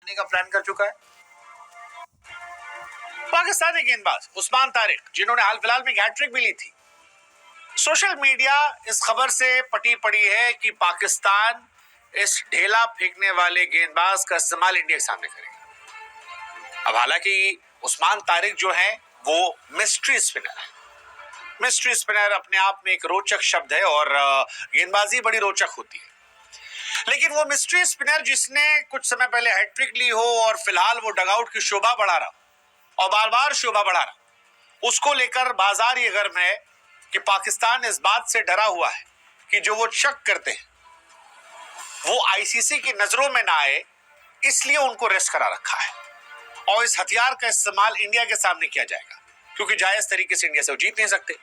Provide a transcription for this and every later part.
करने का प्लान कर चुका है। पाकिस्तानी गेंदबाज उस्मान तारिक, जिन्होंने हाल फिलहाल में हैट्रिक भी ली थी, सोशल मीडिया इस खबर से पटी पड़ी है कि पाकिस्तान इस ढेला फेंकने वाले गेंदबाज का इस्तेमाल इंडिया के सामने करेगा। अब हालांकि उस्मान तारिक जो है वो मिस्ट्री स्पिनर है। मिस्ट्री स्पिनर अपने आप में एक रोचक शब्द है और गेंदबाजी बड़ी रोचक होती है, लेकिन वो मिस्ट्री स्पिनर जिसने कुछ समय पहले हैट्रिक ली हो और फिलहाल वो डगआउट की शोभा बढ़ा रहा और बार बार शोभा बढ़ा रहा, उसको लेकर बाजार ये गर्म है कि पाकिस्तान इस बात से डरा हुआ है कि जो वो शक करते हैं वो आईसीसी की नजरों में ना आए, इसलिए उनको रेस्ट करा रखा है और इस हथियार का इस्तेमाल इंडिया के सामने किया जाएगा, क्योंकि जायज तरीके से इंडिया से वो जीत नहीं सकते।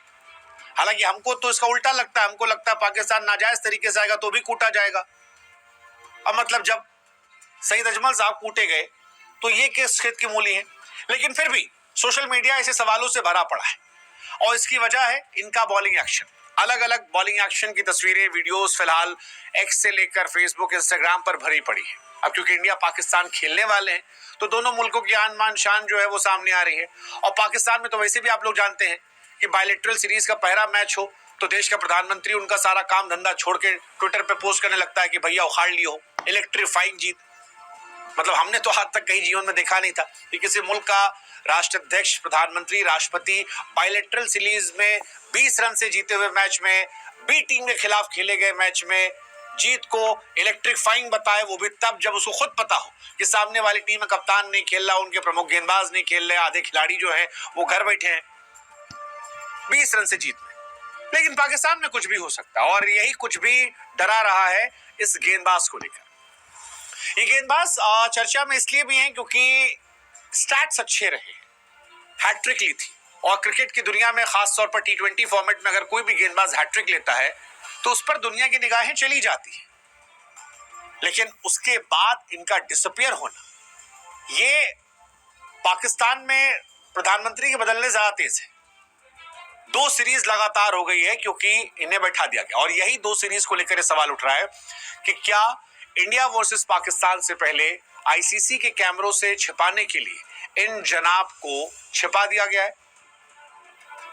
हालांकि हमको तो इसका उल्टा लगता है, हमको लगता है पाकिस्तान नाजायज तरीके से आएगा तो भी कूटा जाएगा। अब मतलब जब सईद अजमल साहब कूटे गए तो ये किस खेत की मूली है, लेकिन फिर भी सोशल मीडिया ऐसे सवालों से भरा पड़ा है और इसकी वजह है इनका बॉलिंग एक्शन। अलग अलग बॉलिंग एक्शन की तस्वीरें, वीडियोस फिलहाल एक्स से लेकर फेसबुक, इंस्टाग्राम पर भरी पड़ी है। अब क्योंकि इंडिया पाकिस्तान खेलने वाले हैं तो दोनों मुल्कों की आन मान शान जो है वो सामने आ रही है। और पाकिस्तान में तो वैसे भी आप लोग जानते हैं कि बायलैटरल सीरीज का पहला मैच हो तो देश का प्रधानमंत्री उनका सारा काम धंधा छोड़ के ट्विटर पे पोस्ट करने लगता है कि भैया उखाड़ लियो, इलेक्ट्रीफाइंग जीत। मतलब हमने तो आज तक कहीं जीवन में देखा नहीं था कि किसी मुल्क का राष्ट्राध्यक्ष, प्रधानमंत्री, राष्ट्रपति बायलैटरल सीरीज में 20 रन से जीते हुए मैच में बी टीम के खिलाफ खेले गए मैच में जीत को इलेक्ट्रीफाइंग बताए, वो भी तब जब उसको खुद पता हो कि सामने वाली टीम में कप्तान नहीं खेल रहा, उनके प्रमुख गेंदबाज नहीं खेल रहे, आधे खिलाड़ी जो है वो घर बैठे हैं 20 रन से जीत में। लेकिन पाकिस्तान में कुछ भी हो सकता है और यही कुछ भी डरा रहा है इस गेंदबाज को लेकर। ये गेंदबाज चर्चा में इसलिए भी हैं क्योंकि स्टैट्स अच्छे रहे, हैट्रिक ली थी और क्रिकेट की दुनिया में खासतौर पर टी20 फॉर्मेट में अगर कोई भी गेंदबाज हैट्रिक लेता है तो उस पर दुनिया की निगाहें चली जाती है। लेकिन उसके बाद इनका डिसअपियर होना, ये पाकिस्तान में प्रधानमंत्री के बदलने ज्यादा तेज है। 2 सीरीज लगातार हो गई है क्योंकि इन्हें बैठा दिया गया और यही 2 सीरीज को लेकर सवाल उठ रहा है कि क्या इंडिया वर्सेस पाकिस्तान से पहले आईसीसी के कैमरों से छिपाने के लिए इन जनाब को छिपा दिया गया है।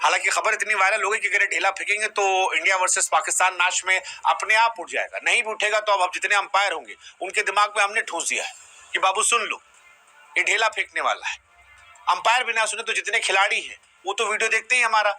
हालांकि खबर इतनी वायरल हो गई कि अगर ढेला फेंकेंगे तो इंडिया वर्सेस पाकिस्तान मैच में अपने आप उठ जाएगा, नहीं भी उठेगा तो अब जितने अंपायर होंगे उनके दिमाग में हमने ठूस दिया है कि बाबू सुन लो, ये ढेला फेंकने वाला है। अंपायर भी ना सुने तो जितने खिलाड़ी हैं वो तो वीडियो देखते ही हमारा,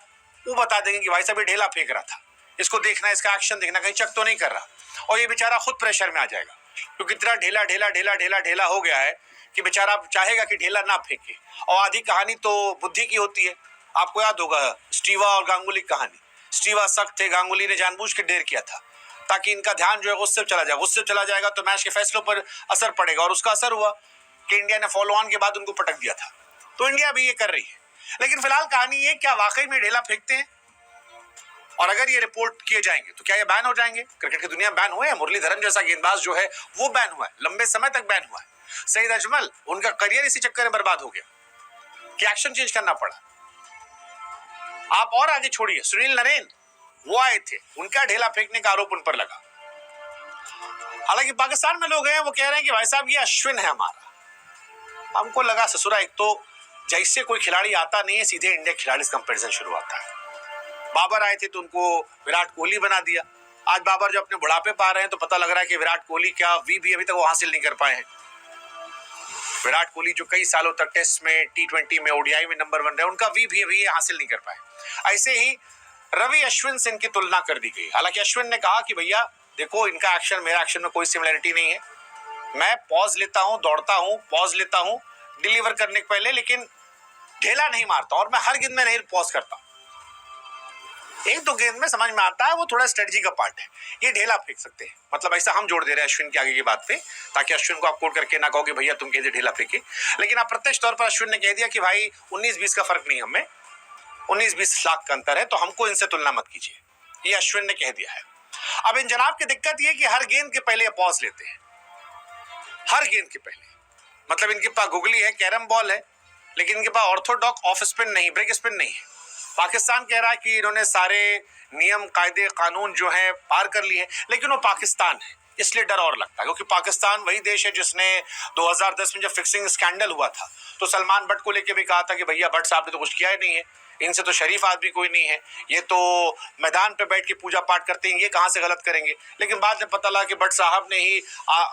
वो बता देंगे कि भाई साहब ये ढेला फेंक रहा था, इसको देखना, इसका एक्शन देखना, कहीं चक तो नहीं कर रहा। और ये बेचारा खुद प्रेशर में आ जाएगा क्योंकि इतना ढेला ढेला ढेला ढेला ढेला हो गया है कि बेचारा चाहेगा कि ढेला ना फेंके। और आधी कहानी तो बुद्धि की होती है। आपको याद होगा स्टीवा और गांगुली कहानी। स्टीवा सख्त थे, गांगुली ने जानबूझ के देर किया था ताकि इनका ध्यान जो है गुस्से चला जाए। गुस्से चला जाएगा तो मैच के फैसलों पर असर पड़ेगा और उसका असर हुआ कि इंडिया ने फॉलो ऑन के बाद उनको पटक दिया था। तो इंडिया भी ये कर रही है। लेकिन फिलहाल कहानी ये, क्या वाकई में ढेला फेंकते हैं? और अगर ये रिपोर्ट किए जाएंगे तो क्या ये बैन हो जाएंगे? क्रिकेट की दुनिया बैन हुए हैं, मुरलीधरन जैसा गेंदबाज जो है वो बैन हुआ है, लंबे समय तक बैन हुआ है। सईद अजमल, उनका करियर इसी चक्कर में बर्बाद हो गया कि एक्शन चेंज करना पड़ा। आप और आगे छोड़िए, सुनील नरेन वो आए थे, उनका ढेला फेंकने का आरोप उन पर लगा। हालांकि पाकिस्तान में लोग हैं वो कह रहे हैं कि भाई साहब ये अश्विन है हमारा। हमको लगा ससुरा, एक तो जैसे कोई खिलाड़ी आता नहीं है सीधे इंडिया खिलाड़ी से कंपैरिजन शुरू आता है। बाबर आए थे तो उनको विराट कोहली बना दिया। आज बाबर जो अपने बुढ़ापे पा रहे हैं तो पता लग रहा है कि विराट कोहली क्या वी भी अभी तक वो हासिल नहीं कर पाए हैं। विराट कोहली जो कई सालों तक टेस्ट में, टी20 में, ओडीआई में नंबर 1 रहे, उनका वी भी अभी हासिल नहीं कर पाए। ऐसे ही रवि अश्विन से इनकी तुलना कर दी गई। हालांकि अश्विन ने कहा कि भैया देखो, इनका एक्शन मेरा एक्शन में कोई सिमिलरिटी नहीं है, मैं पॉज लेता हूं, दौड़ता हूं, पॉज लेता हूं डिलीवर करने के पहले, लेकिन ढेला नहीं मारता और मैं हर गेंद में नहीं पॉज करता। एक दो गेंद में समझ में आता है, वो थोड़ा स्ट्रेटजी का पार्ट है। ये ढेला फेंक सकते हैं, मतलब ऐसा हम जोड़ दे रहे हैं अश्विन के आगे की बात पे, ताकि अश्विन को आप कोट करके ना कहो कि भैया तुम कहते ढेला फेंके। लेकिन आप प्रत्यक्ष तौर पर अश्विन ने कह दिया कि भाई 19-20 का फर्क नहीं, हमें 19-20 लाख का अंतर है, तो हमको इनसे तुलना मत कीजिए, ये अश्विन ने कह दिया है। अब इन जनाब की दिक्कत ये कि हर गेंद के पहले पॉज लेते हैं, हर गेंद के पहले। मतलब इनके पास गुगली है, कैरम बॉल है, लेकिन इनके पास ऑर्थोडॉक्स ऑफ स्पिन नहीं, ब्रेक स्पिन नहीं है। पाकिस्तान कह रहा है कि इन्होंने सारे नियम, कायदे, कानून जो है पार कर लिए हैं, लेकिन वो पाकिस्तान है, इसलिए डर और लगता है, क्योंकि पाकिस्तान वही देश है जिसने 2010 में जब फिक्सिंग स्कैंडल हुआ था तो सलमान भट्ट को लेके भी कहा था कि भैया भट्ट साहब ने तो कुछ किया ही नहीं है, इनसे तो शरीफ आदमी कोई नहीं है, ये तो मैदान पे बैठ के पूजा पाठ करते हैं, ये कहाँ से गलत करेंगे। लेकिन बाद में पता लगा कि भट्ट साहब ने ही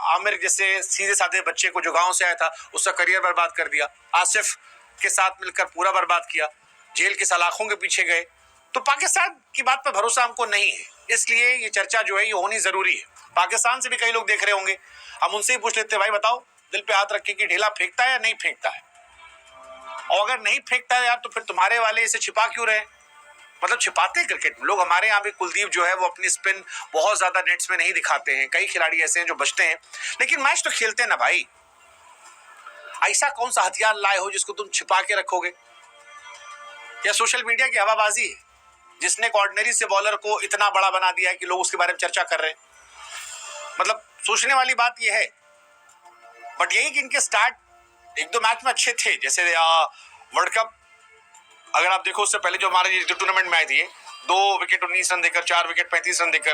आमिर जैसे सीधे साधे बच्चे को जो गाँव से आया था उसका करियर बर्बाद कर दिया, आसिफ के साथ मिलकर पूरा बर्बाद किया, जेल की सलाखों के पीछे गए। तो पाकिस्तान की बात पर भरोसा हमको नहीं है, इसलिए ये चर्चा जो है ये होनी जरूरी है। पाकिस्तान से भी कई लोग देख रहे होंगे, हम उनसे ही पूछ लेते हैं, भाई बताओ दिल पे हाथ रख के कि ढेला फेंकता है या नहीं फेंकता है, और अगर नहीं फेंकता है यार तो फिर तुम्हारे वाले इसे छिपा क्यों रहे। मतलब छिपाते हैं क्रिकेट में लोग। हमारे यहाँ भी कुलदीप जो है वो अपनी स्पिन बहुत ज्यादा नेट्स में नहीं दिखाते हैं, कई खिलाड़ी ऐसे हैं जो बचते हैं, लेकिन मैच तो खेलते हैं ना भाई। ऐसा कौन सा हथियार लाए हो जिसको तुम छिपा के रखोगे, या सोशल मीडिया की हवाबाजी है जिसने एक ऑर्डिनरी से बॉलर को इतना बड़ा बना दिया है कि लोग उसके बारे में चर्चा कर रहे हैं। मतलब सोचने वाली बात यह है। बट यही कि इनके स्टार्ट एक दो मैच में अच्छे थे, जैसे वर्ल्ड कप अगर आप देखो उससे पहले जो हमारे जो टूर्नामेंट में आए थे 2 विकेट 19 रन देकर, 4 विकेट 35 रन देकर,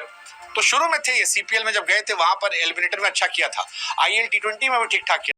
तो शुरू में थे ये। सीपीएल में जब गए थे वहां पर एलिमिनेटर में अच्छा किया था, आईएल T20 में भी ठीक ठाक किया।